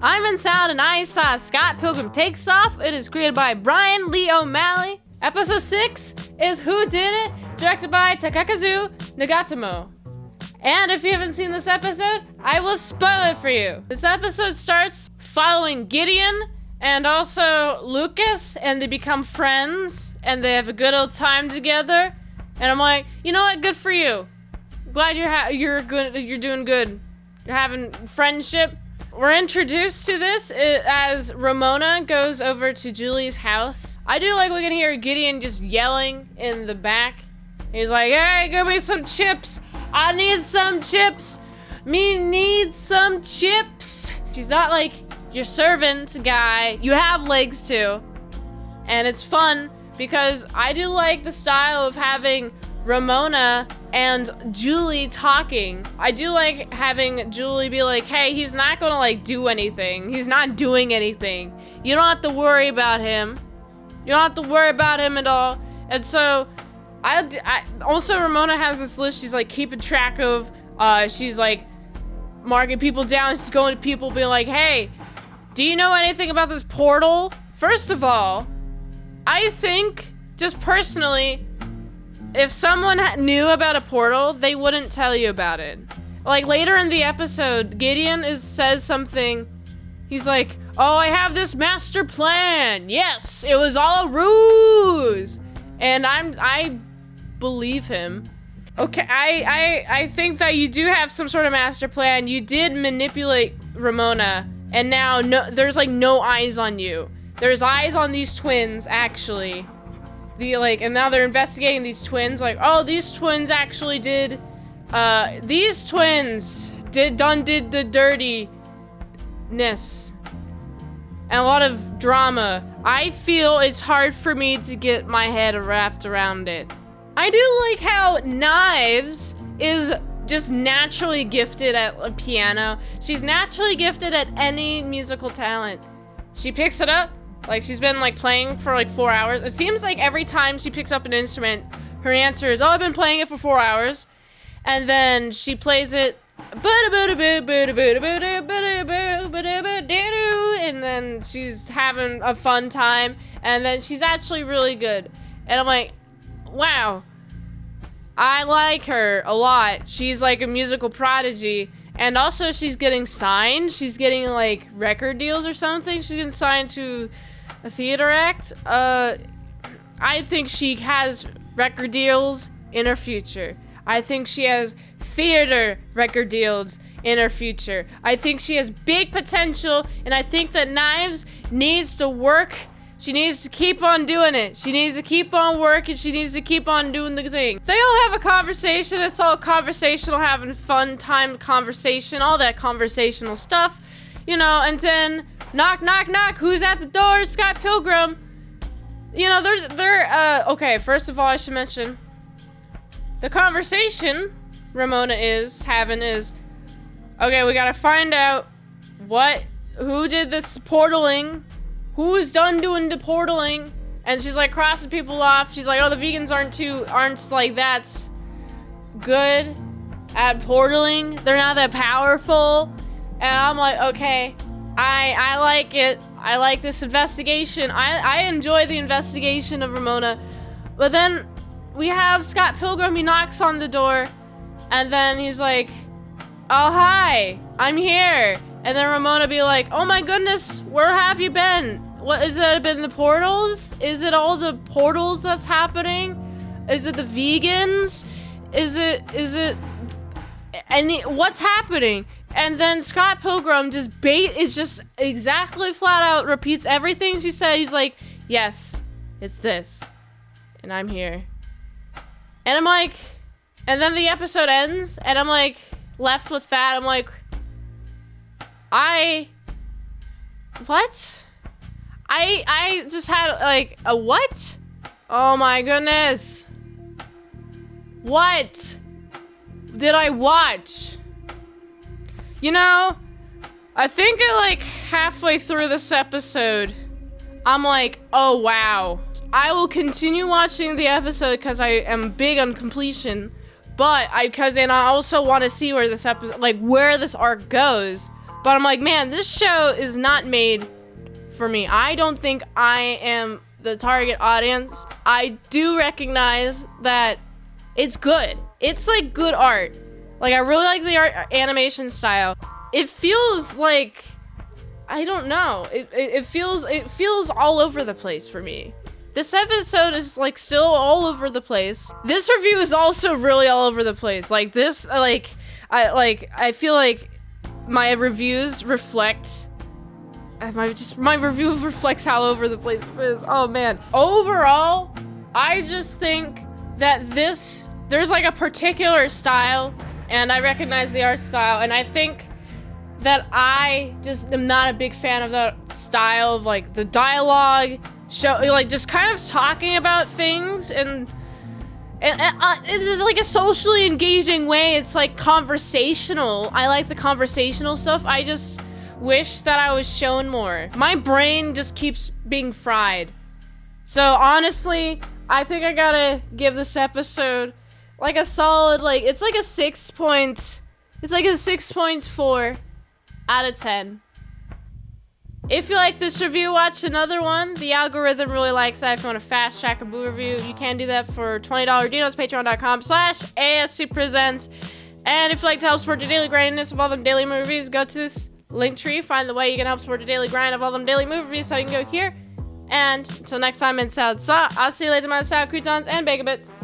I'm in sound and I saw Scott Pilgrim Takes Off. It is created by Brian Lee O'Malley. Episode 6 is Who Did It? Directed by Takakazu Nagatomo. And if you haven't seen this episode, I will spoil it for you. This episode starts following Gideon and also Lucas, and they become friends, and they have a good old time together. And I'm like, you know what? Good for you. Glad you're good. You're doing good. You're having friendship. We're introduced to this as Ramona goes over to Julie's house. I do like we can hear Gideon just yelling in the back. He's like, hey, give me some chips. I need some chips. Me need some chips. She's not like your servant guy. You have legs too. And it's fun because I do like the style of having Ramona and Julie talking. I do like having Julie be like, hey, he's not gonna like do anything. He's not doing anything. You don't have to worry about him. You don't have to worry about him at all. And so I also Ramona has this list she's like keeping track of. She's like marking people down. She's going to people being like, hey, do you know anything about this portal? First of all, I think just personally, if someone knew about a portal, they wouldn't tell you about it. Like later in the episode, Gideon says something. He's like, oh, I have this master plan. Yes, it was all a ruse. And I believe him. Okay, I think that you do have some sort of master plan. You did manipulate Ramona, and now there's like no eyes on you. There's eyes on these twins, actually. And now they're investigating these twins, like, oh, these twins actually did the dirtiness. And a lot of drama. I feel it's hard for me to get my head wrapped around it. I do like how Knives is just naturally gifted at a piano. She's naturally gifted at any musical talent. She picks it up. Like, she's been, like, playing for, like, 4 hours. It seems like every time she picks up an instrument, her answer is, oh, I've been playing it for 4 hours. And then she plays it, and then she's having a fun time. And then she's actually really good. And I'm like, wow. I like her a lot. She's, like, a musical prodigy. And also, she's getting signed. She's getting, like, record deals or something. She's getting signed to a theater act. I think she has record deals in her future. I think she has theater record deals in her future. I think she has big potential, and I think that Knives needs to work. She needs to keep on doing it. She needs to keep on working. She needs to keep on doing the thing. They all have a conversation. It's all conversational, having fun time conversation, all that conversational stuff, you know, and then knock, knock, knock. Who's at the door? Scott Pilgrim. You know, okay, first of all, I should mention the conversation Ramona is having is, okay, we gotta find out who did this portaling. Who's done doing the portaling? And she's like crossing people off. She's like, oh, the vegans aren't like that good at portaling. They're not that powerful. And I'm like, okay, I like it. I like this investigation. I enjoy the investigation of Ramona. But then we have Scott Pilgrim. He knocks on the door. And then he's like, oh, hi, I'm here. And then Ramona be like, oh my goodness, where have you been? What is it been the portals? Is it all the portals that's happening? Is it the vegans? Is it what's happening? And then Scott Pilgrim is just exactly flat out repeats everything she said. He's like, yes, it's this. And I'm here. And I'm like, and then the episode ends and I'm like left with that. I'm like, what? I just had, like, a what? Oh my goodness. What did I watch? You know, I think like halfway through this episode, I'm like, oh wow. I will continue watching the episode because I am big on completion, and I also want to see where this episode, like, where this arc goes. But I'm like, man, this show is not made for me. I don't think I am the target audience. I do recognize that it's good. It's like good art. Like, I really like the art animation style. It feels like, I don't know. It feels all over the place for me. This episode is like still all over the place. This review is also really all over the place. Like this, I feel like my reviews reflect. My review reflects how over the place this is. Oh man. Overall, I just think that there's like a particular style, and I recognize the art style, and I think that I just am not a big fan of that style of like the dialogue show, like just kind of talking about things, and it's just like a socially engaging way. It's like conversational. I like the conversational stuff. I just wish that I was shown more. My brain just keeps being fried. So honestly, I think I gotta give this episode like a solid, like, it's like a 6.4 out of 10. If you like this review, watch another one. The algorithm really likes that. If you want to fast track a boo review, you can do that for $20 Dinos, patreon.com/ASEPresents. And if you'd like to help support the daily grindiness of all them daily movies, go to this link tree, find the way you can help support the daily grind of all them daily movies, so you can go here. And until next time, in salad, I'll see you later, my salad croutons and bacon bits.